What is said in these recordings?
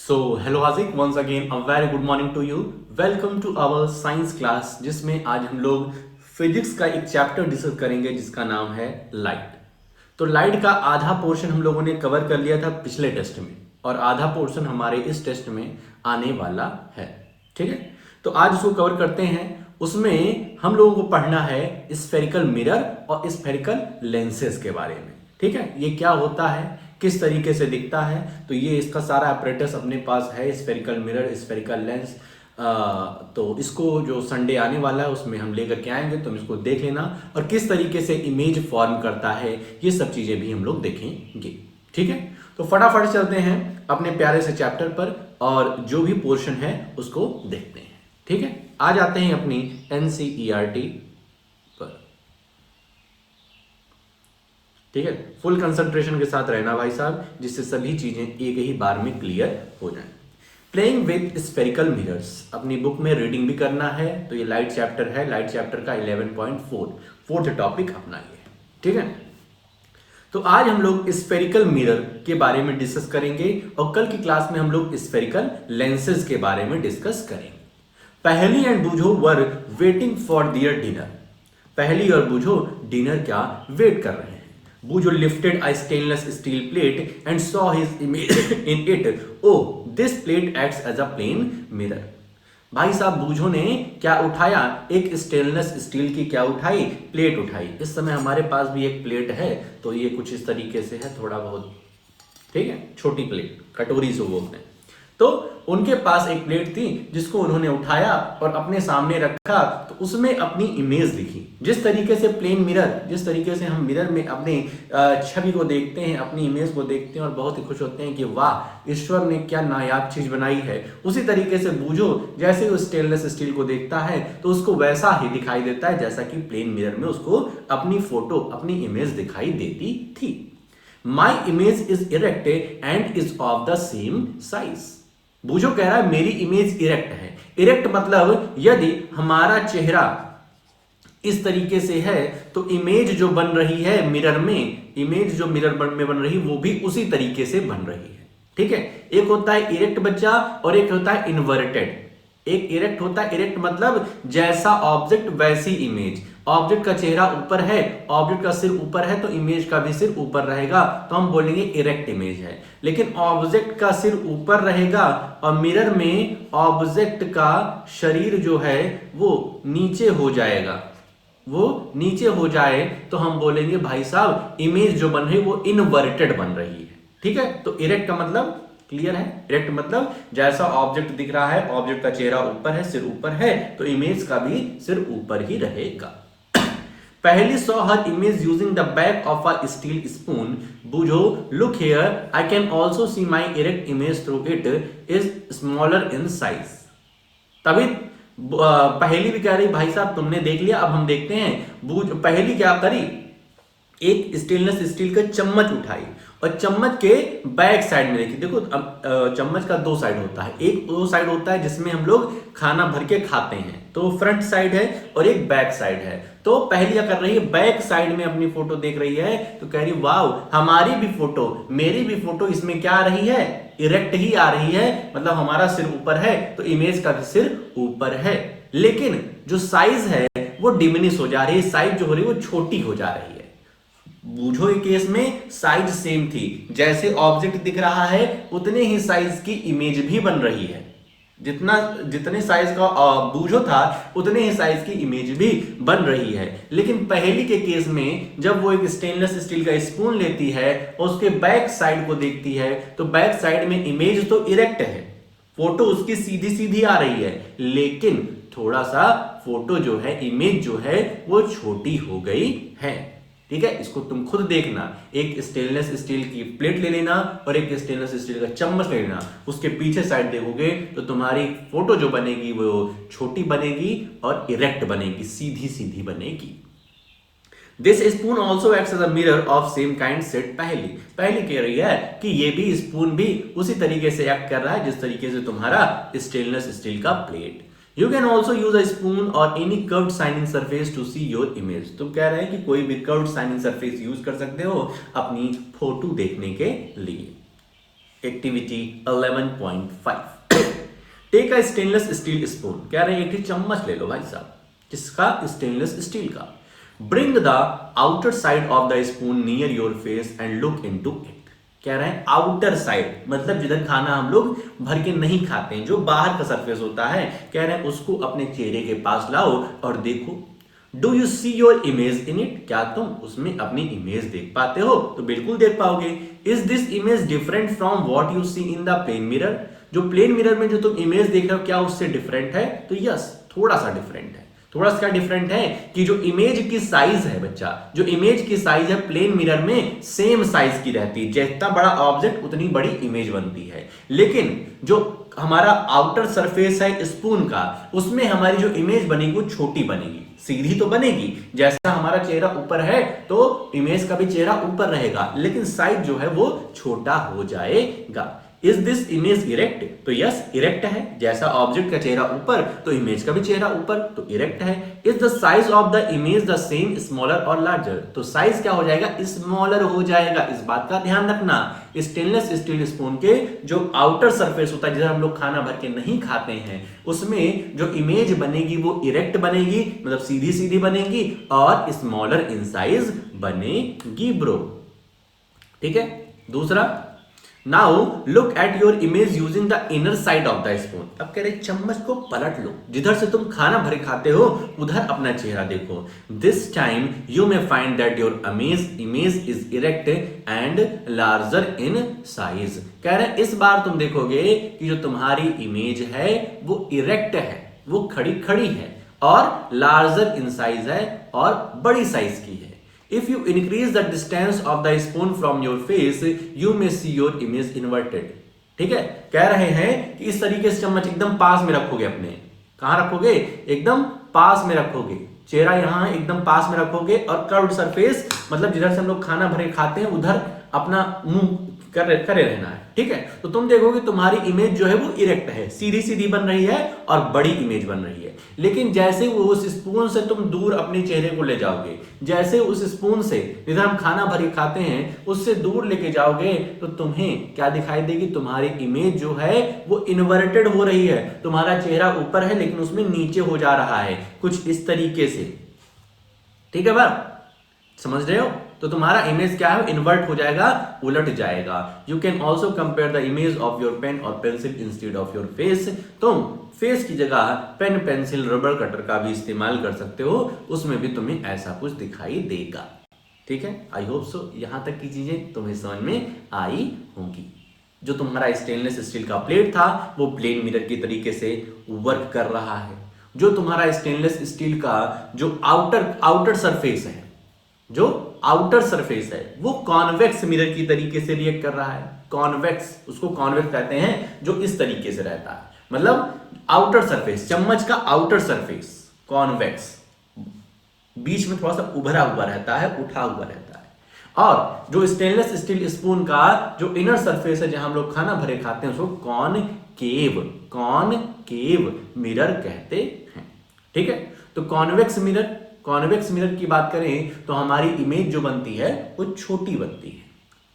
सो hello आजिक, once again a very good morning to you. Welcome to our science class, जिसमें आज हम लोग फिजिक्स का एक चैप्टर डिस्कस करेंगे जिसका नाम है लाइट। तो लाइट का आधा पोर्शन हम लोगों ने कवर कर लिया था पिछले टेस्ट में, और आधा पोर्शन हमारे इस टेस्ट में आने वाला है। ठीक है, तो आज उसको कवर करते हैं। उसमें हम लोगों को पढ़ना है स्फेरिकल मिरर और स्फेरिकल लेंसेज के बारे में। ठीक है, ये क्या होता है, किस तरीके से दिखता है, तो ये इसका सारा अपरेटस अपने पास है, स्फेरिकल मिरर, स्फेरिकल लेंस। तो इसको जो संडे आने वाला है उसमें हम लेकर के आएंगे, तुम इसको देख लेना। और किस तरीके से इमेज फॉर्म करता है ये सब चीजें भी हम लोग देखेंगे। ठीक है, तो फटाफट चलते हैं अपने प्यारे से चैप्टर पर और जो भी पोर्शन है उसको देखते हैं। ठीक है, आ जाते हैं अपनी एनसीईआरटी पर। ठीक है, फुल कंसंट्रेशन के साथ रहना भाई साहब, जिससे सभी चीजें एक ही बार में क्लियर हो जाएं। प्लेइंग विद स्फेरिकल मिरर्स, अपनी बुक में रीडिंग भी करना है। तो ये लाइट चैप्टर है, लाइट चैप्टर का 11.4 फोर्थ टॉपिक अपना ये है। ठीक है, तो आज हम लोग स्फेरिकल मिरर के बारे में डिस्कस करेंगे और कल की क्लास में हम लोग स्फेरिकल लेंसेज के बारे में डिस्कस करेंगे। Paheli and Boojho were waiting for their dinner. Paheli और बूझो डिनर क्या वेट कर रहे हैं। बूझो lifted a stainless steel plate and saw his image in it. Oh, this plate acts as a plain mirror. भाई साहब बूझो ने क्या उठाया, एक स्टेनलेस स्टील की क्या उठाई, प्लेट उठाई। इस समय हमारे पास भी एक प्लेट है, तो ये कुछ इस तरीके से है, थोड़ा बहुत। ठीक है, छोटी प्लेट, कटोरी से बोलते हैं। तो उनके पास एक प्लेट थी जिसको उन्होंने उठाया और अपने सामने रखा, तो उसमें अपनी इमेज दिखी। जिस तरीके से प्लेन मिरर, जिस तरीके से हम मिरर में अपने छवि को देखते हैं, अपनी इमेज को देखते हैं और बहुत ही खुश होते हैं कि वाह ईश्वर ने क्या नायाब चीज बनाई है, उसी तरीके से बूझो जैसे वो स्टेनलेस स्टील को देखता है तो उसको वैसा ही दिखाई देता है जैसा कि प्लेन मिरर में उसको अपनी फोटो, अपनी इमेज दिखाई देती थी। My image is erect and is of the same size. Boojho कह रहा है मेरी इमेज इरेक्ट है। इरेक्ट मतलब यदि हमारा चेहरा इस तरीके से है तो इमेज जो बन रही है मिरर में, इमेज जो मिरर में बन रही वो भी उसी तरीके से बन रही है। ठीक है, एक होता है इरेक्ट बच्चा और एक होता है इन्वर्टेड। एक इरेक्ट होता है, इरेक्ट मतलब जैसा ऑब्जेक्ट वैसी इमेज। ऑब्जेक्ट का चेहरा ऊपर है, ऑब्जेक्ट का सिर ऊपर है, तो इमेज का भी सिर ऊपर रहेगा, तो हम बोलेंगे इरेक्ट इमेज है। लेकिन ऑब्जेक्ट का सिर ऊपर रहेगा और मिरर में ऑब्जेक्ट का शरीर जो है वो नीचे हो जाएगा, वो नीचे हो जाए तो हम बोलेंगे भाई साहब इमेज जो बन रही है वो इनवर्टेड बन रही है। ठीक है, तो इरेक्ट का मतलब क्लियर है। इरेक्ट मतलब जैसा ऑब्जेक्ट दिख रहा है, ऑब्जेक्ट का चेहरा ऊपर है, सिर ऊपर है, तो इमेज का भी सिर ऊपर ही रहेगा। Paheli saw her image using the back of a steel spoon. Boojho look here, I can also see my erect image through it is smaller in size. तभी पहली भी कह रही भाई साहब तुमने देख लिया, अब हम देखते हैं। बूझ पहली क्या करी, एक स्टेनलेस स्टील का चम्मच उठाई और चम्मच के बैक साइड में देखिए। देखो अब चम्मच का दो साइड होता है, एक वो साइड होता है जिसमें हम लोग खाना भर के खाते हैं, तो फ्रंट साइड है, और एक बैक साइड है। तो पहली क्या कर रही है, बैक साइड में अपनी फोटो देख रही है, तो कह रही वाह हमारी भी फोटो, मेरी भी फोटो इसमें क्या आ रही है, इरेक्ट ही आ रही है। मतलब हमारा सिर ऊपर है तो इमेज का भी सिर ऊपर है, लेकिन जो साइज है वो डिमिनिश हो जा रही है, साइज जो हो रही है वो छोटी हो जा रही है। बूझो एक केस में साइज सेम थी, जैसे ऑब्जेक्ट दिख रहा है उतने ही साइज की इमेज भी बन रही है। जितने साइज का बूझो था उतने ही साइज की इमेज भी बन रही है। लेकिन पहली के केस में जब वो एक स्टेनलेस स्टील का स्पून लेती है और उसके बैक साइड को देखती है तो बैक साइड में इमेज तो इरेक्ट है, फोटो उसकी सीधी सीधी आ रही है, लेकिन थोड़ा सा फोटो जो है, इमेज जो है वो छोटी हो गई है। ठीक है, इसको तुम खुद देखना। एक स्टेनलेस स्टील की प्लेट ले लेना और एक स्टेनलेस स्टील का चम्मच ले लेना, उसके पीछे साइड देखोगे तो तुम्हारी फोटो जो बनेगी वो छोटी बनेगी और इरेक्ट बनेगी, सीधी सीधी बनेगी। This spoon also acts as a mirror of same kind set. पहली कह रही है कि ये भी स्पून भी उसी तरीके से एक्ट कर रहा है जिस तरीके से तुम्हारा स्टेनलेस स्टील का plate. You can also use a spoon or any curved shining surface to see your image। तुम कह रहे हैं कि कोई भी curved shining surface यूज कर सकते हो अपनी फोटो देखने के लिए। Activity 11.5 take a stainless steel spoon, कह रहे हैं एक चम्मच ले लो भाई साहब, किसका, स्टेनलेस स्टील का। Bring the outer side of the spoon near your face and look into it, कह रहे हैं आउटर साइड मतलब जिधर खाना हम लोग भर के नहीं खाते हैं, जो बाहर का सरफेस होता है, कह रहे हैं उसको अपने चेहरे के पास लाओ और देखो। Do you see your image in it, क्या तुम उसमें अपनी इमेज देख पाते हो? तो बिल्कुल देख पाओगे। Is this image different from what you see in the plane mirror, जो प्लेन मिरर में जो तुम इमेज देख रहे हो क्या उससे डिफरेंट है? तो यस, थोड़ा सा डिफरेंट है। थोड़ा सा डिफरेंट है कि जो इमेज की साइज है बच्चा, जो इमेज की साइज है प्लेन मिरर में सेम साइज की रहती है, जितना बड़ा ऑब्जेक्ट उतनी बड़ी इमेज बनती है। लेकिन जो हमारा आउटर सरफेस है स्पून का, उसमें हमारी जो इमेज बनेगी वो छोटी बनेगी, सीधी तो बनेगी, जैसा हमारा चेहरा ऊपर है तो इमेज का भी चेहरा ऊपर रहेगा, लेकिन साइज जो है वो छोटा हो जाएगा। इज दिस इमेज इरेक्ट, तो यस इरेक्ट है, जैसा ऑब्जेक्ट का चेहरा ऊपर तो इमेज का भी चेहरा ऊपर, तो इरेक्ट है। Is the size of the image the same, smaller और लार्जर, तो साइज क्या हो जाएगा, स्मॉलर हो जाएगा। इस बात का ध्यान रखना, स्टेनलेस स्टील स्पून के जो आउटर सरफेस होता है जिधर हम लोग खाना भर के नहीं खाते हैं, उसमें जो इमेज बनेगी वो इरेक्ट बनेगी, मतलब सीधी सीधी बनेगी और स्मॉलर इन साइज बनेगी ब्रो। ठीक है। दूसरा, now look at your image using the inner side of the spoon, अब कह रहे चम्मच को पलट लो, जिधर से तुम खाना भरे खाते हो उधर अपना चेहरा देखो। This time you may find that your image is erect and larger in size, कह रहे हैं इस बार तुम देखोगे कि जो तुम्हारी इमेज है वो इरेक्ट है, वो खड़ी खड़ी है और लार्जर इन साइज है और बड़ी साइज की है। If you increase the distance of the spoon from your face, you may see your image inverted. ठीक है, कह रहे हैं कि इस तरीके से चम्मच एकदम पास में रखोगे, अपने कहां रखोगे, एकदम पास में रखोगे, चेहरा यहां एकदम पास में रखोगे और कर्व्ड सरफेस मतलब जिधर से हम लोग खाना भरे खाते हैं उधर अपना मुंह करे रहना है। ठीक है, तो तुम देखोगे तुम्हारी इमेज जो है वो इरेक्ट है, सीधी सीधी बन रही है और बड़ी इमेज बन रही है। लेकिन जैसे वो उस स्पून से तुम दूर अपने चेहरे को ले जाओगे, जैसे उस स्पून से जिधर हम खाना भरे खाते हैं उससे दूर लेके जाओगे तो तुम्हें क्या दिखाई देगी, तुम्हारी इमेज जो है वो इन्वर्टेड हो रही है, तुम्हारा चेहरा ऊपर है लेकिन उसमें नीचे हो जा रहा है, कुछ इस तरीके से। ठीक है बात समझ रहे हो? तो तुम्हारा इमेज क्या है, इन्वर्ट हो जाएगा, उलट जाएगा। You can also compare the image of your pen और pencil instead of your face, तुम फेस की जगह पेन पेंसिल रबर कटर का भी इस्तेमाल कर सकते हो, उसमें भी तुम्हें ऐसा कुछ दिखाई देगा। ठीक है, आई होप सो यहां तक की चीजें तुम्हें समझ में आई होंगी। जो तुम्हारा स्टेनलेस स्टील का प्लेट था वो प्लेन मिरर की तरीके से वर्क कर रहा है। जो तुम्हारा स्टेनलेस स्टील का जो आउटर सरफेस है, जो आउटर सरफेस है वो कॉन्वेक्स मिरर की तरीके से रिएक्ट कर रहा है। कॉन्वेक्स, उसको कॉन्वेक्स कहते हैं जो इस तरीके से रहता है, मतलब आउटर सरफेस, चम्मच का आउटर सरफेस कॉन्वेक्स, बीच में थोड़ा सा उभरा हुआ रहता है, उठा हुआ रहता है। और जो स्टेनलेस स्टील स्पून का जो इनर सरफेस है जहां हम लोग खाना भरे खाते हैं उसको कॉनकेव मिरर कहते हैं। ठीक है, तो कॉन्वेक्स मिरर की बात करें तो हमारी इमेज जो बनती है वो छोटी बनती है,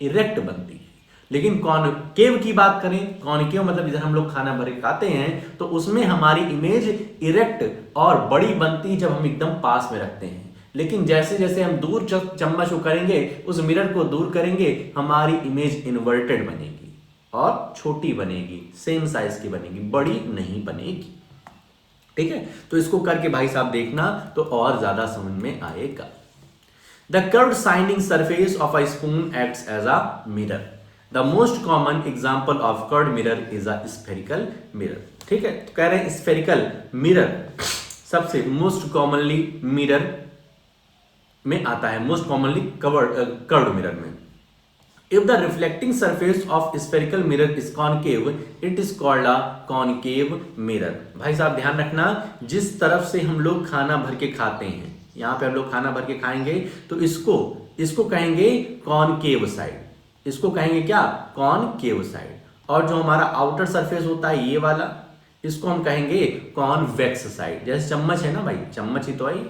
इरेक्ट बनती है। लेकिन कॉनकेव की बात करें, कॉनकेव मतलब जिधर हम लोग खाना भरे खाते हैं तो उसमें हमारी इमेज इरेक्ट और बड़ी बनती है जब हम एकदम पास में रखते हैं। लेकिन जैसे जैसे हम दूर चम्मच को करेंगे, उस मिरर को दूर करेंगे, हमारी इमेज इन्वर्टेड बनेगी और छोटी बनेगी, सेम साइज की बनेगी, बड़ी नहीं बनेगी। ठीक है, तो इसको करके भाई साहब देखना तो और ज्यादा समझ में आएगा। The curved shining surface of a spoon acts as a mirror. The most common example of curved mirror is a spherical mirror. ठीक है, तो कह रहे हैं स्फेरिकल मिरर सबसे मोस्ट कॉमनली मिरर में आता है, मोस्ट कॉमनली कर्व्ड मिरर में। If the reflecting surface of spherical mirror is concave, it is called a concave mirror। भाई साहब ध्यान रखना, जिस तरफ से हम लोग खाना भर के खाते हैं, यहाँ पे हम लोग खाना भर के खाएंगे तो इसको कहेंगे कॉनकेव साइड, इसको कहेंगे क्या, कॉनकेव साइड। और जो हमारा आउटर सरफेस होता है ये वाला, इसको हम कहेंगे कॉन्वेक्स साइड। जैसे चम्मच है ना भाई, चम्मच ही तो आई,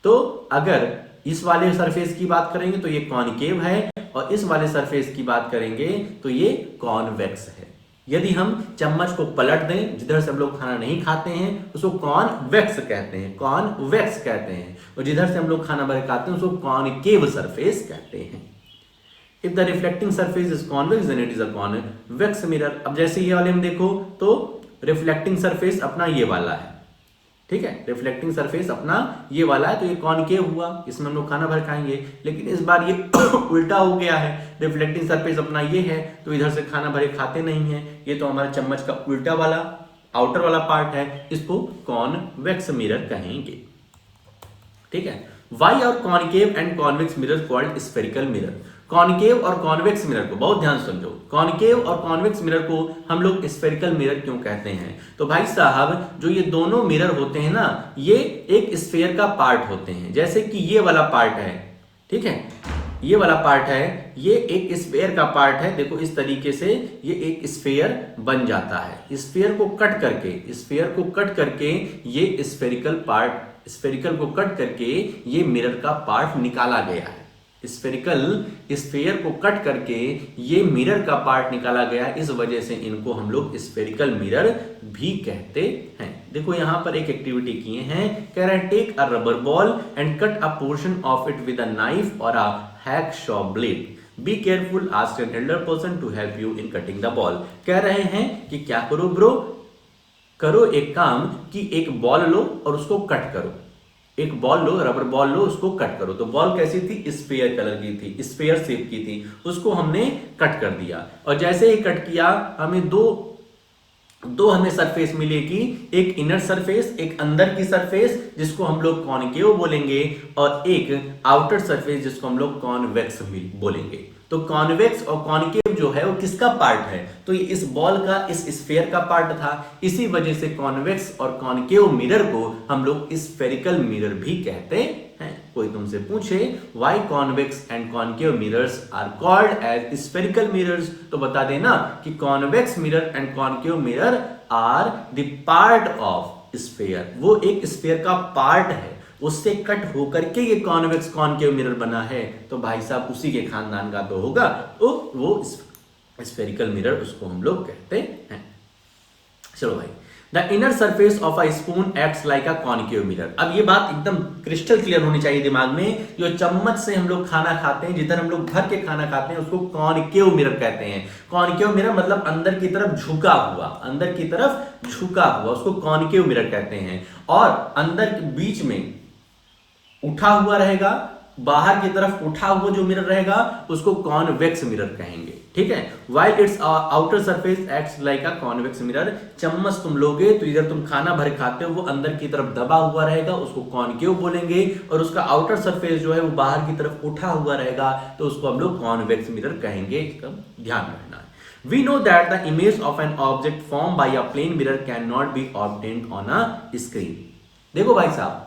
तो अगर इस वाले सरफेस की बात करेंगे तो ये कॉनकेव है और इस वाले सरफेस की बात करेंगे तो ये कॉन्वेक्स है। यदि हम चम्मच को पलट दें, जिधर से हम लोग खाना नहीं खाते हैं उसको कॉन्वेक्स कहते हैं, कॉन्वेक्स कहते हैं, और जिधर से हम लोग खाना भर खाते हैं उसको कॉनकेव सरफेस कहते हैं। If the reflecting surface is convex then it is a convex mirror. अब जैसे ये वाले हम देखो तो रिफ्लेक्टिंग सरफेस अपना ये वाला है, ठीक है, रिफ्लेक्टिंग सरफेस अपना ये वाला है, तो ये कॉनकेव हुआ, इसमें हम लोग खाना भर खाएंगे। लेकिन इस बार ये उल्टा हो गया है, रिफ्लेक्टिंग सरफेस अपना ये है तो इधर से खाना भरे खाते नहीं है, ये तो हमारा चम्मच का उल्टा वाला आउटर वाला पार्ट है, इसको कॉन्वेक्स मिरर कहेंगे, ठीक है। वाई और concave and convex mirror called spherical mirror. Concave और कॉन्वेक्स मिरर को बहुत ध्यान समझो, कॉनकेव और कॉन्वेक्स मिरर को हम लोग स्फेरिकल मिरर क्यों कहते हैं? तो भाई साहब जो ये दोनों मिरर होते हैं ना, ये एक स्फेयर का पार्ट होते हैं। जैसे कि ये वाला पार्ट है, ठीक है, ये वाला पार्ट है, ये एक स्फेयर का पार्ट है। देखो इस तरीके से ये एक स्फेयर बन जाता है। स्फेयर को कट करके, स्फेयर को कट करके ये स्फेरिकल पार्ट, स्फेरिकल को कट करके ये मिरर का पार्ट निकाला गया है। स्फेरिकल स्फेयर को कट करके ये मिरर का पार्ट निकाला गया है, इस वजह से इनको हम लोग स्फेरिकल मिरर भी कहते हैं। देखो यहां पर एक एक्टिविटी किए हैं, कह रहे हैं take a rubber ball and cut a portion of it with a knife और a hacksaw blade. Be careful, ask an elder person to help you in cutting the ball. कह रहे हैं कि क्या करो ब्रो, करो एक काम कि एक बॉल लो और उसको कट करो, एक बॉल लो, रबर बॉल लो, उसको कट करो। तो बॉल कैसी थी? स्फेयर कलर की थी, स्फेयर शेप की थी, उसको हमने कट कर दिया। और जैसे ही कट किया हमें दो हमें सरफेस मिलेगी, एक इनर सरफेस, एक अंदर की सरफेस जिसको हम लोग कॉनकेव बोलेंगे, और एक आउटर सरफेस जिसको हम लोग कॉन्वेक्स बोलेंगे। तो कॉन्वेक्स और कॉनकेव जो है वो किसका पार्ट है? तो ये इस बॉल का, इस स्फेयर का पार्ट था। इसी वजह से कॉन्वेक्स और कॉनकेव मिरर को हम लोग स्फेरिकल मिरर भी कहते हैं। कोई तुमसे पूछे why convex and concave mirrors are called as spherical mirrors, तो बता देना कि convex mirror and concave mirror are the part of sphere, वो एक स्फेयर का पार्ट है, उससे कट होकर के ये कॉन्वेक्स कॉनकेव मिरर बना है। तो भाई साहब उसी के खानदान का तो होगा, तो वो स्फेरिकल मिरर उसको हम लोग कहते हैं। चलो भाई, the inner surface of a spoon acts like a concave mirror. अब ये बात एकदम क्रिस्टल क्लियर होनी चाहिए दिमाग में, जो चम्मच से हम लोग खाना खाते हैं, जिधर हम लोग भर के खाना खाते हैं उसको कॉनकेव मिरर कहते हैं। कॉनकेव मिरर मतलब अंदर की तरफ झुका हुआ, अंदर की तरफ झुका हुआ, उसको कॉनकेव मिरर कहते हैं। और अंदर के बीच में उठा हुआ रहेगा, बाहर की तरफ उठा हुआ जो मिरर रहेगा उसको कॉन्वेक्स मिरर कहेंगे, ठीक है। While it's outer surface acts like a convex mirror. चम्मच तुम लोगे तो इधर तुम खाना भर खाते हो, वो अंदर की तरफ दबा हुआ रहेगा, उसको कॉनकेव बोलेंगे, और उसका आउटर सरफेस जो है वो बाहर की तरफ उठा हुआ रहेगा, तो उसको हम लोग कॉन्वेक्स मिरर कहेंगे। इसका ध्यान रखना है। We know that the image of an object formed by a plane mirror cannot be obtained on a screen। देखो भाई साहब,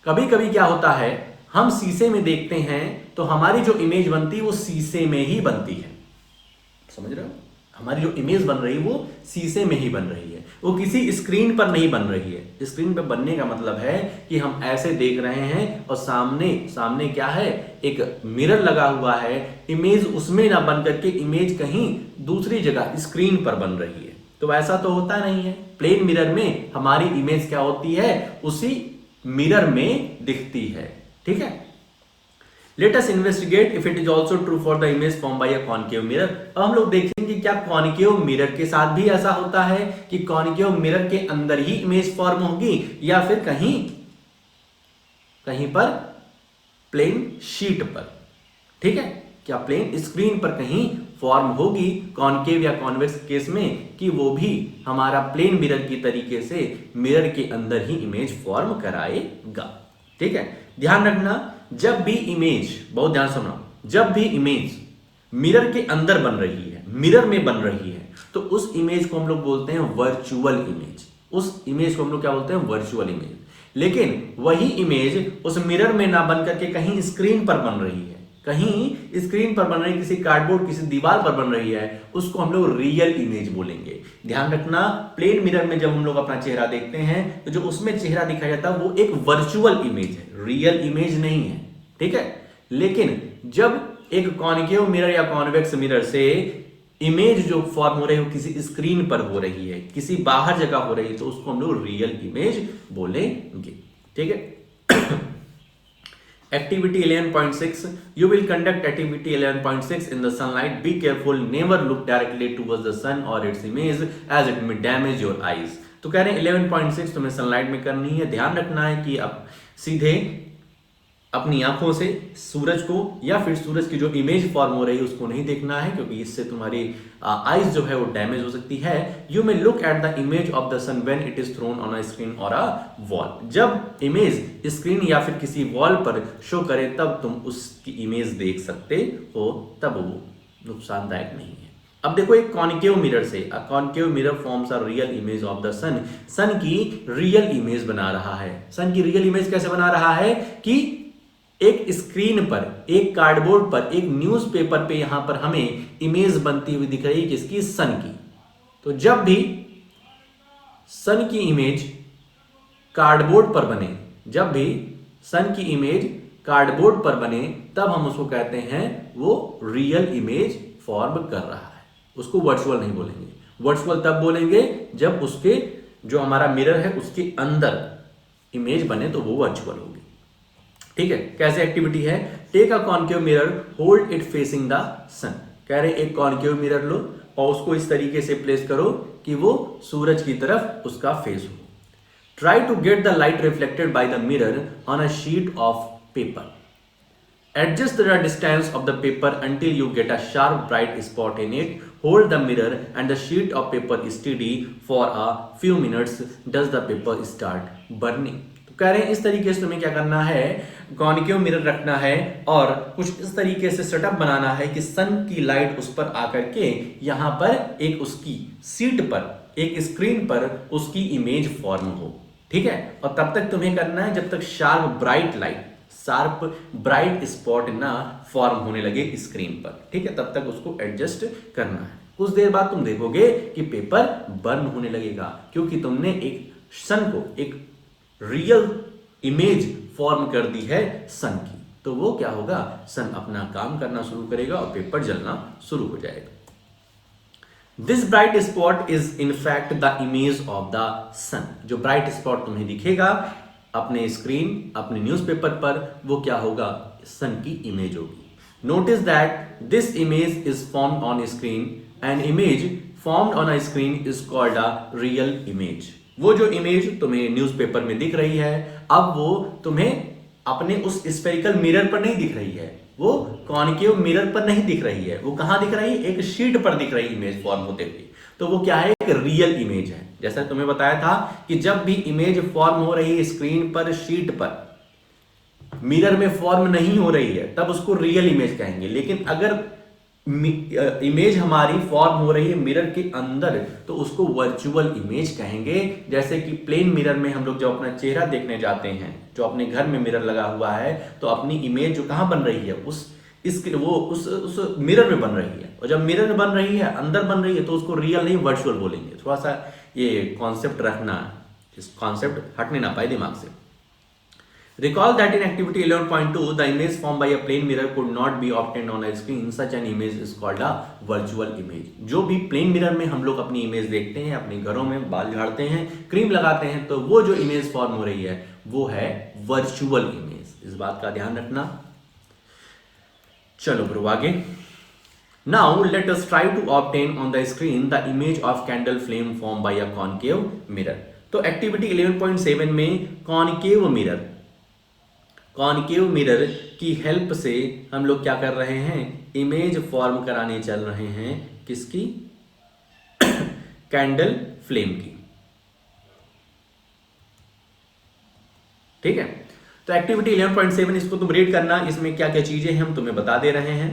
कभी कभी क्या होता है, हम शीशे में देखते हैं तो हमारी जो इमेज बनती है वो शीशे में ही बनती है, समझ रहे हो? हमारी जो इमेज बन रही है वो शीशे में ही बन रही है, वो किसी स्क्रीन पर नहीं बन रही है। स्क्रीन पर बनने का मतलब है कि हम ऐसे देख रहे हैं और सामने क्या है, एक मिरर लगा हुआ है, इमेज उसमें ना बन करके इमेज कहीं दूसरी जगह स्क्रीन पर बन रही है। तो ऐसा तो होता नहीं है। प्लेन मिरर में हमारी इमेज क्या होती है, उसी मिरर में दिखती है, ठीक है। Let us investigate if it is also true for the image form by a concave mirror. अब हम लोग देखेंगे क्या कॉनकेव मिरर के साथ भी ऐसा होता है कि कॉनकेव मिरर के अंदर ही इमेज फॉर्म होगी, या फिर कहीं पर प्लेन शीट पर, ठीक है। क्या प्लेन स्क्रीन पर कहीं फॉर्म होगी कॉनकेव या कॉन्वेक्स केस में, कि वो भी हमारा प्लेन मिरर की तरीके से मिरर के अंदर ही इमेज फॉर्म कराएगा, ठीक है। ध्यान रखना, जब भी इमेज, बहुत ध्यान सुनो, जब भी इमेज मिरर के अंदर बन रही है, मिरर में बन रही है, तो उस इमेज को हम लोग बोलते हैं वर्चुअल इमेज। उस इमेज को हम लोग क्या बोलते हैं, वर्चुअल इमेज। लेकिन वही इमेज उस मिरर में ना बन करके कहीं स्क्रीन पर बन रही है, कहीं स्क्रीन पर बन रही है, किसी कार्डबोर्ड, किसी दीवार पर बन रही है, उसको हम लोग रियल इमेज बोलेंगे। ध्यान रखना, प्लेन मिरर में जब हम लोग अपना चेहरा देखते हैं तो जो उसमें चेहरा दिखाया जाता है वो एक वर्चुअल इमेज है, रियल इमेज नहीं है, ठीक है। लेकिन जब एक कॉनकेव मिरर या कॉन्वेक्स मिरर से इमेज जो फॉर्म हो रही है वो किसी स्क्रीन पर हो रही है, किसी बाहर जगह हो रही है, तो उसको हम लोग रियल इमेज बोलेंगे। ठीक है। Activity 11.6, you will conduct activity 11.6 in the sunlight. Be careful, never look directly towards the sun or its image as it may damage your eyes. तो कह रहे हैं 11.6 तुम्हें सनलाइट में करनी है। ध्यान रखना है कि अब सीधे अपनी आंखों से सूरज को या फिर सूरज की जो इमेज फॉर्म हो रही है उसको नहीं देखना है, क्योंकि इससे तुम्हारी आईज जो है वो डैमेज हो सकती है। You may look at the image of the sun when it is thrown on a screen और अ वॉल। जब इमेज स्क्रीन या फिर किसी वॉल पर शो करे तब तुम उसकी इमेज देख सकते हो, तब वो नुकसानदायक नहीं है। अब देखो एक कॉनकेव मिरर से, a concave mirror forms a real image of the sun. Sun की रियल इमेज बना रहा है। सन की रियल इमेज कैसे बना रहा है कि एक स्क्रीन पर, एक कार्डबोर्ड पर, एक न्यूज़पेपर पे यहां पर हमें इमेज बनती हुई दिख रही है किसकी, सन की। तो जब भी सन की इमेज कार्डबोर्ड पर बने, जब भी सन की इमेज कार्डबोर्ड पर बने, तब हम उसको कहते हैं वो रियल इमेज फॉर्म कर रहा है। उसको वर्चुअल नहीं बोलेंगे। वर्चुअल तब बोलेंगे जब उसके जो हमारा मिरर है उसके अंदर इमेज बने, तो वो वर्चुअल होगी। ठीक है। कैसे एक्टिविटी है, take a concave mirror, hold it facing the sun. कह रहे एक कॉनकेव मिरर लो और उसको इस तरीके से प्लेस करो कि वो सूरज की तरफ उसका फेस हो। Try to get the light reflected by the mirror on a sheet of paper. Adjust the distance of the paper until you get a sharp bright spot in it. Hold the mirror and the sheet of paper steady for a few minutes. Does the paper start burning? तो कह रहे हैं इस तरीके से तुम्हें क्या करना है, कॉनकेव मिरर रखना है और कुछ इस तरीके से सेटअप बनाना है कि सन की लाइट उस पर आकर के यहां पर एक उसकी सीट पर, एक स्क्रीन पर उसकी इमेज फॉर्म हो। ठीक है। और तब तक तुम्हें करना है जब तक शार्प ब्राइट स्पॉट ना फॉर्म होने लगे स्क्रीन पर। ठीक है। तब तक उसको एडजस्ट करना है। कुछ देर बाद तुम देखोगे कि पेपर बर्न होने लगेगा, क्योंकि तुमने एक सन को एक रियल इमेज फॉर्म कर दी है सन की। तो वो क्या होगा, सन अपना काम करना शुरू करेगा और पेपर जलना शुरू हो जाएगा। This bright spot is in fact the image of the sun. जो ब्राइट स्पॉट तुम्हें दिखेगा अपने स्क्रीन, अपने न्यूज़पेपर पर, वो क्या होगा, सन की इमेज होगी। Notice that this image is formed on screen. An image formed on a screen is called a real image. वो जो इमेज तुम्हें न्यूज़पेपर में दिख रही है, अब वो तुम्हें अपने उस स्फेरिकल मिरर पर नहीं दिख रही है, वो कॉनकेव मिरर पर नहीं दिख रही है। वो कहां दिख रही है, एक शीट पर दिख रही इमेज फॉर्म होते हुए। तो वो क्या है, एक रियल इमेज है। जैसा तुम्हें बताया था कि जब भी इमेज फॉर्म हो रही है स्क्रीन पर, शीट पर, मिरर में फॉर्म नहीं हो रही है, तब उसको रियल इमेज कहेंगे। लेकिन अगर इमेज हमारी फॉर्म हो रही है मिरर के अंदर, तो उसको वर्चुअल इमेज कहेंगे। जैसे कि प्लेन मिरर में हम लोग जब अपना चेहरा देखने जाते हैं, जो अपने घर में मिरर लगा हुआ है, तो अपनी इमेज जो कहां बन रही है, उस मिरर में बन रही है। और जब मिरर में बन रही है, अंदर बन रही है, तो उसको रियल नहीं वर्चुअल बोलेंगे। थोड़ा सा ये कॉन्सेप्ट रखना, इस कॉन्सेप्ट हटने ना पाए दिमाग से। Recall that in activity 11.2, the image formed by a plane mirror could not be obtained on a screen. Such an image is called a virtual image. जो भी प्लेन मिरर में हम लोग अपनी इमेज देखते हैं, अपने घरों में बाल झाड़ते हैं, क्रीम लगाते हैं, तो वो जो इमेज फॉर्म हो रही है वो है वर्चुअल इमेज। इस बात का ध्यान रखना। चलो ब्रो आगे। Now let us try to obtain on the screen the image of candle flame formed by a concave mirror. तो एक्टिविटी 11.7 में कॉनकेव मिरर की हेल्प से हम लोग क्या कर रहे हैं, इमेज फॉर्म कराने चल रहे हैं किसकी, कैंडल फ्लेम की। ठीक है। तो एक्टिविटी 11.7 इसको तुम रीड करना, इसमें क्या क्या चीजें हम तुम्हें बता दे रहे हैं।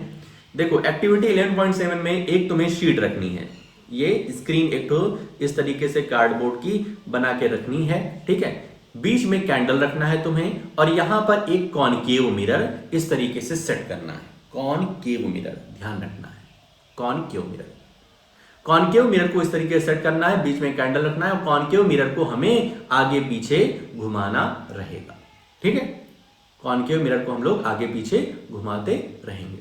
देखो एक्टिविटी 11.7 में एक तुम्हें शीट रखनी है, ये स्क्रीन एक तो इस तरीके से कार्डबोर्ड की बना के रखनी है। ठीक है। बीच में कैंडल रखना है तुम्हें, और यहां पर एक कॉनकेव मिरर इस तरीके से सेट करना है। कॉनकेव मिरर, ध्यान रखना है, कॉनकेव मिरर को इस तरीके से सेट करना है, बीच में कैंडल रखना है, और कॉनकेव मिरर को हमें आगे पीछे घुमाना रहेगा। ठीक है। कॉनकेव मिरर को हम लोग आगे पीछे घुमाते रहेंगे।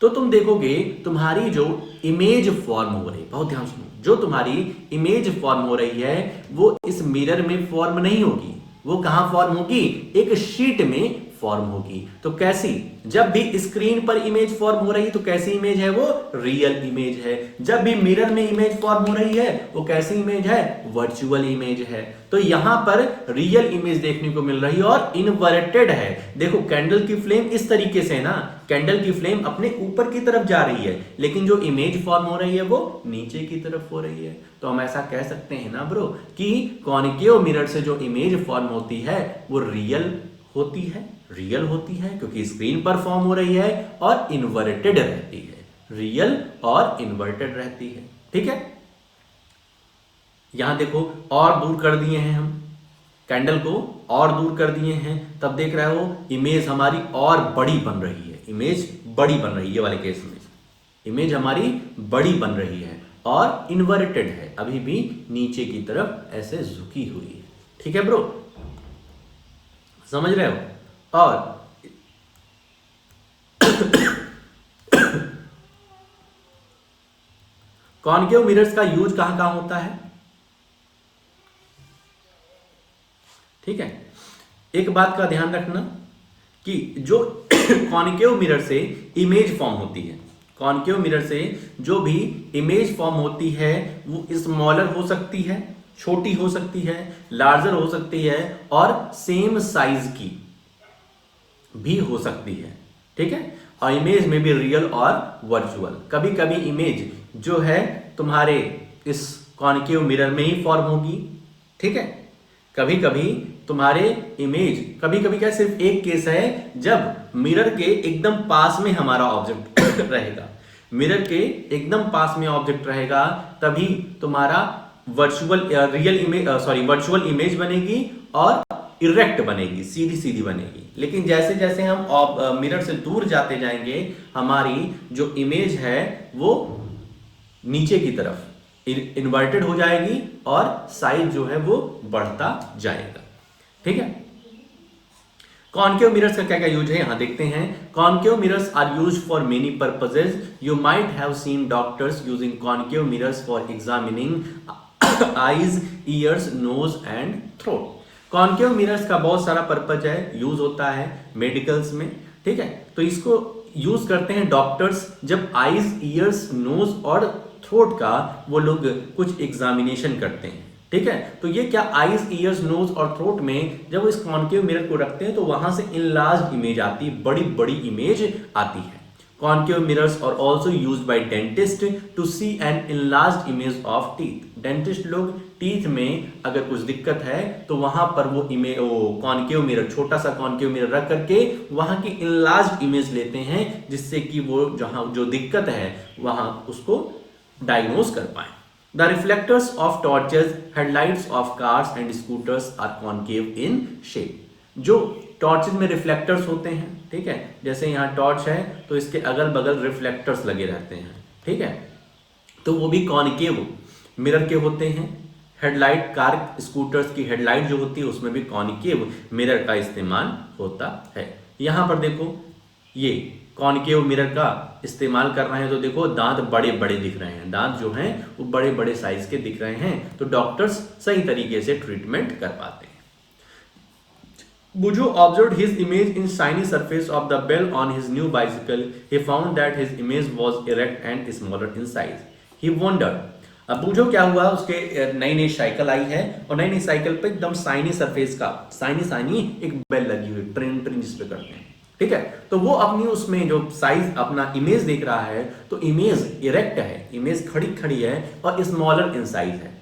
तो तुम देखोगे तुम्हारी जो इमेज फॉर्म हो रही, बहुत ध्यान सुनो, जो तुम्हारी इमेज फॉर्म हो रही है वो इस मिरर में फॉर्म नहीं होगी, वो कहां फॉर्म होगी, एक शीट में फॉर्म होगी। तो कैसी, जब भी स्क्रीन पर इमेज फॉर्म हो रही है तो कैसी इमेज है, वो रियल इमेज है। जब भी मिरर में इमेज फॉर्म हो रही है वो कैसी इमेज है, वर्चुअल इमेज है। तो यहां पर रियल इमेज देखने को मिल रही है और इन्वर्टेड है। देखो कैंडल की फ्लेम इस तरीके से है ना, कैंडल की फ्लेम अपने ऊपर की तरफ जा रही है, लेकिन जो इमेज फॉर्म हो रही है वो नीचे की तरफ हो रही है। तो हम ऐसा कह सकते हैं ना ब्रो कि कॉन्केव मिरर से जो इमेज फॉर्म होती है वो रियल होती है क्योंकि स्क्रीन पर फॉर्म हो रही है और इन्वर्टेड रहती है, रियल और इन्वर्टेड रहती है। ठीक है, यहां देखो और दूर कर दिए हैं हम कैंडल को, और दूर कर दिए हैं, तब देख रहे हो इमेज हमारी और बड़ी बन रही है, इमेज बड़ी बन रही है। ये वाले केस में इमेज हमारी बड़ी बन रही है और इन्वर्टेड है, अभी भी नीचे की तरफ ऐसे झुकी हुई है। ठीक है ब्रो, समझ रहे हो। और कॉन्केव मिरर्स का यूज कहां कहां होता है, ठीक है। एक बात का ध्यान रखना कि जो कॉन्केव मिरर से इमेज फॉर्म होती है, कॉन्केव मिरर से जो भी इमेज फॉर्म होती है वो स्मॉलर हो सकती है, छोटी हो सकती है, लार्जर हो सकती है और सेम साइज की भी हो सकती है। ठीक है, और इमेज में भी रियल और वर्चुअल। कभी कभी इमेज जो है तुम्हारे इस कॉन्केव मिरर में ही फॉर्म होगी। ठीक है, कभी कभी तुम्हारे इमेज, कभी कभी क्या सिर्फ एक केस है जब मिरर के एकदम पास में हमारा ऑब्जेक्ट रहेगा, मिरर के एकदम पास में ऑब्जेक्ट रहेगा, तभी तुम्हारा वर्चुअल इमेज बनेगी और इरेक्ट बनेगी, सीधी सीधी बनेगी। लेकिन जैसे जैसे हम मिरर से दूर जाते जाएंगे हमारी जो इमेज है वो नीचे की तरफ इन्वर्टेड हो जाएगी और साइज जो है वो बढ़ता जाएगा। ठीक है, कॉन्केव मिरर्स का क्या क्या यूज है यहां देखते हैं। Concave mirrors are used for many purposes. You might have seen doctors using concave mirrors for examining eyes, ears, nose and throat. Concave mirrors का बहुत सारा पर्पज है, यूज होता है मेडिकल्स में। ठीक है, तो इसको यूज करते हैं डॉक्टर्स जब आईज, ईयर्स, नोज और थ्रोट का वो लोग कुछ एग्जामिनेशन करते हैं। ठीक है, तो ये क्या आईज, ईयर्स, नोज और थ्रोट में जब वो इस कॉन्केव मिरर को रखते हैं तो वहां से इनलार्ज्ड इमेज आती है, बड़ी बड़ी इमेज आती है। Concave mirrors are also used by dentist to see an enlarged image of teeth. Dentist लोग टीथ में अगर कुछ दिक्कत है तो वहां पर वो कॉन्केव मिरर, छोटा सा कॉन्केव मिरर रख करके वहां की इनलार्ज्ड इमेज लेते हैं, जिससे कि वो जहां जो दिक्कत है वहां उसको डायग्नोज कर पाए। The reflectors of torches, headlights of cars and scooters are concave in shape. जो टॉर्चेस में रिफ्लेक्टर्स होते हैं, ठीक है, जैसे यहाँ टॉर्च है तो इसके अगल बगल रिफ्लेक्टर्स लगे रहते हैं। ठीक है, तो वो भी कॉन्केव मिरर के होते हैं। हेडलाइट, कार, स्कूटर्स की हेडलाइट जो होती है उसमें भी कॉन्केव मिरर का इस्तेमाल होता है। यहां पर देखो ये कॉन्केव मिरर का इस्तेमाल कर रहे हैं तो देखो दांत बड़े बड़े दिख रहे हैं, दांत जो हैं वो बड़े बड़े साइज के दिख रहे हैं, तो डॉक्टर्स सही तरीके से ट्रीटमेंट कर पाते हैं। Bujo observed his image in shiny surface of the bell on his new bicycle. He found that his image was erect and smaller in size. He wondered. अब बूझो क्या हुआ, उसके नई नई साइकिल आई है और नई नई साइकिल पे एकदम शाइनी सरफेस का शाइनी एक बेल लगी हुई, ट्रिन ट्रिन जिसपे करते हैं। ठीक है, तो वो अपनी उसमें जो साइज अपना इमेज देख रहा है तो इमेज इरेक्ट है, इमेज खड़ी खड़ी है और स्मॉलर इन साइज है।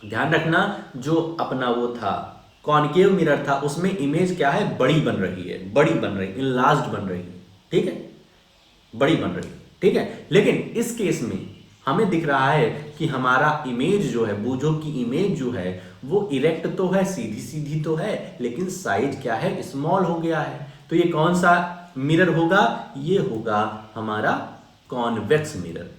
ध्यान रखना, जो अपना वो था कॉन्केव मिरर था उसमें इमेज क्या है, बड़ी बन रही है, बड़ी बन रही, इनलार्ज्ड बन रही है। ठीक है, बड़ी बन रही है। ठीक है, लेकिन इस केस में हमें दिख रहा है कि हमारा इमेज जो है, बूझो की इमेज जो है वो इरेक्ट तो है, सीधी सीधी तो है, लेकिन साइज क्या है, स्मॉल हो गया है। तो ये कौन सा मिरर होगा, ये होगा हमारा convex mirror.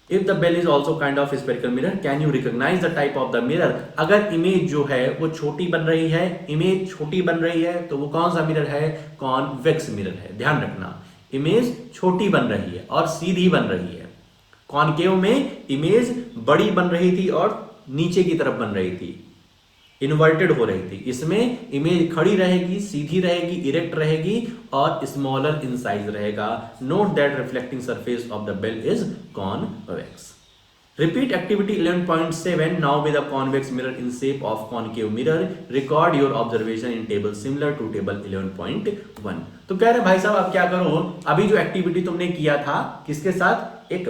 If the bell is also kind of spherical mirror, can you recognize the type of the mirror? अगर इमेज जो है वो छोटी बन रही है, इमेज छोटी बन रही है तो वो कौन सा मिरर है, कॉन्वेक्स मिरर है। ध्यान रखना, इमेज छोटी बन रही है और सीधी बन रही है। कॉनकेव में इमेज बड़ी बन रही थी और नीचे की तरफ बन रही थी, इन्वर्टेड हो रही थी। इसमें इमेज खड़ी रहेगी, सीधी रहेगी, इरेक्ट रहेगी और स्मॉलर इन साइज रहेगा। Note that reflecting surface of the bell is convex. Repeat activity 11.7 now with a convex mirror in shape of concave mirror. Record your observation in table similar to table 11.1. तो कह रहे भाई साहब आप क्या करो, अभी जो एक्टिविटी तुमने किया था किसके साथ, एक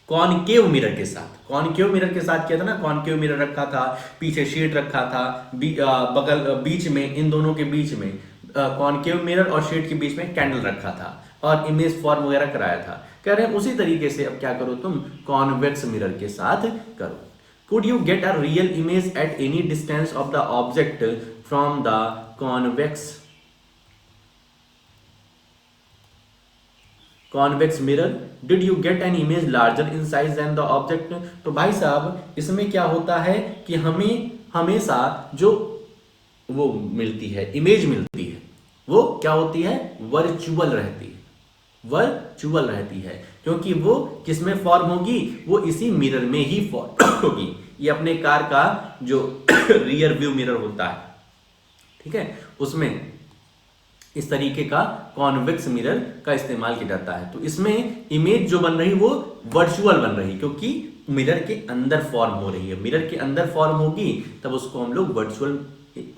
कॉनकेव मिरर के साथ, कॉनकेव मिरर के साथ किया था ना। कॉनकेव मिरर रखा था, पीछे शीट रखा था, बगल बीच में, इन दोनों के बीच में कॉनकेव मिरर और शीट के बीच में कैंडल रखा था और इमेज फॉर्म वगैरह कराया था। कह रहे हैं उसी तरीके से अब क्या करो तुम, कॉन्वेक्स मिरर के साथ करो। Could you get a real image at any distance of the object from the convex mirror? Did you get an image larger in size than the object? तो भाई साहब इसमें क्या होता है कि हमें हमेशा जो वो मिलती है, इमेज मिलती है, वो क्या होती है, वर्चुअल रहती है, वर्चुअल रहती है, क्योंकि वो किसमें फॉर्म होगी, वो इसी मिरर में ही फॉर्म होगी। ये अपने कार का जो रियर व्यू मिरर होता है, ठीक है, उसमें इस तरीके का कॉन्वेक्स मिरर का इस्तेमाल किया जाता है। तो इसमें इमेज जो बन रही वो वर्चुअल बन रही, क्योंकि मिरर के अंदर फॉर्म हो रही है। मिरर के अंदर फॉर्म होगी तब उसको हम लोग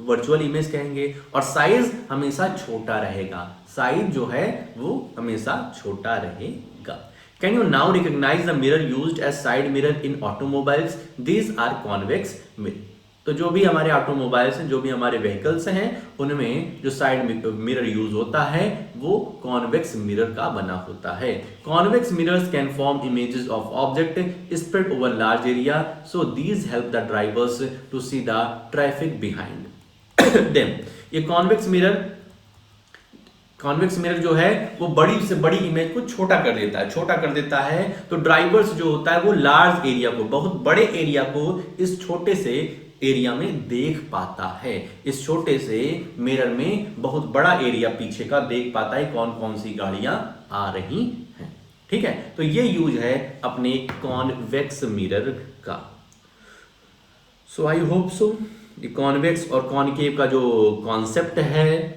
वर्चुअल इमेज कहेंगे। और साइज हमेशा छोटा रहेगा, साइज जो है वो हमेशा छोटा रहेगा। Can you now recognise the mirror used as side mirror in automobiles? These are convex mirror. तो जो भी हमारे ऑटोमोबाइल्स हैं, जो भी हमारे व्हीकल्स हैं, उनमें जो साइड मिरर यूज होता है वो कॉन्वेक्स मिरर का बना होता है। Convex mirrors can form images of object spread over large area, so these help the drivers to see the traffic behind them. ये कॉन्वेक्स मिरर जो है वो बड़ी से बड़ी इमेज को छोटा कर देता है, तो ड्राइवर्स जो होता है वो लार्ज एरिया को, बहुत बड़े एरिया को इस छोटे से एरिया में देख पाता है। इस छोटे से मिरर में बहुत बड़ा एरिया पीछे का देख पाता है, कौन कौन सी गाड़ियां आ रही हैं, ठीक है। तो ये यूज है अपने कॉन्वेक्स मिरर का। सो आई होप सो ये कॉन्वेक्स और कॉनकेव का जो कॉन्सेप्ट है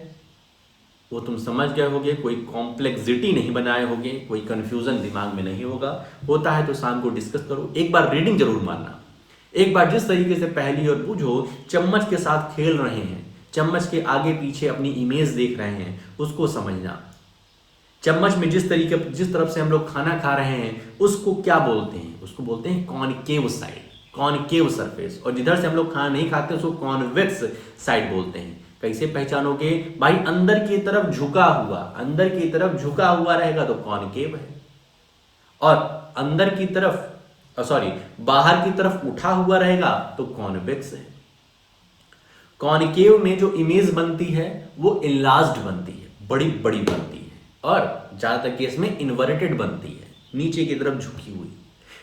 वो तुम समझ गए होगे, कोई कॉम्प्लेक्सिटी नहीं बनाए होगे, कोई कंफ्यूजन दिमाग में नहीं होगा। होता है तो शाम को डिस्कस करो, एक बार रीडिंग जरूर मारना, एक बार जिस तरीके से पहली और बूझो, चम्मच के साथ खेल रहे हैं, चम्मच के आगे पीछे अपनी इमेज देख रहे हैं, उसको समझना। चम्मच में जिस तरफ से हम लोग खाना खा रहे हैं उसको क्या बोलते हैं, उसको बोलते हैं कॉनकेव साइड, कॉनकेव सरफेस। और जिधर से हम लोग खाना नहीं खाते उसको कॉन्वेक्स साइड बोलते हैं। कैसे पहचानोगे भाई, अंदर की तरफ झुका हुआ रहेगा तो कॉनकेव है, और अंदर की तरफ बाहर की तरफ उठा हुआ रहेगा तो कॉन्वेक्स है। कॉनकेव में जो इमेज बनती है वो इनलार्ज्ड बनती है, बड़ी बड़ी बनती है, और ज्यादातर केस में इन्वर्टेड बनती है, नीचे की तरफ झुकी हुई।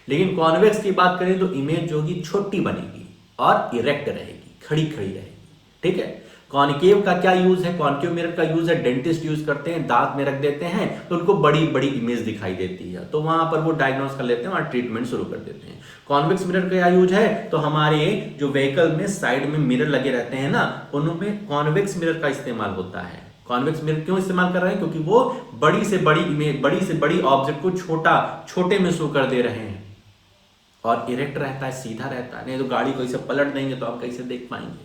लेकिन कॉन्वेक्स की बात करें तो इमेज जो होगी छोटी बनेगी और इरेक्ट रहेगी, खड़ी रहेगी, ठीक है। कॉनकेव का क्या यूज है, कॉनकेव मिरर का यूज है, डेंटिस्ट यूज करते हैं, दांत में रख देते हैं तो उनको बड़ी बड़ी इमेज दिखाई देती है, तो वहां पर वो डायग्नोस कर लेते हैं और ट्रीटमेंट शुरू कर देते हैं। कॉन्वेक्स मिरर का क्या यूज है, तो हमारे जो व्हीकल में साइड में मिरर लगे रहते हैं ना, उनमें कॉन्वेक्स मिरर का इस्तेमाल होता है। कॉन्वेक्स मिरर क्यों इस्तेमाल कर रहे हैं, क्योंकि वो बड़ी से बड़ी इमेज, बड़ी से बड़ी ऑब्जेक्ट को छोटे में शो कर दे रहे हैं, और इरेक्ट रहता है, सीधा रहता है। नहीं तो गाड़ी को ऐसे पलट देंगे तो आप कैसे देख पाएंगे,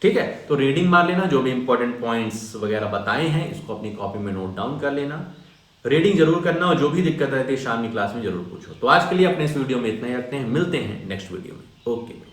ठीक है। तो रीडिंग मार लेना, जो भी इंपॉर्टेंट पॉइंट्स वगैरह बताए हैं इसको अपनी कॉपी में नोट डाउन कर लेना, रीडिंग जरूर करना, और जो भी दिक्कत रहती है शाम की क्लास में जरूर पूछो। तो आज के लिए अपने इस वीडियो में इतना ही रखते हैं, मिलते हैं नेक्स्ट वीडियो में। ओके।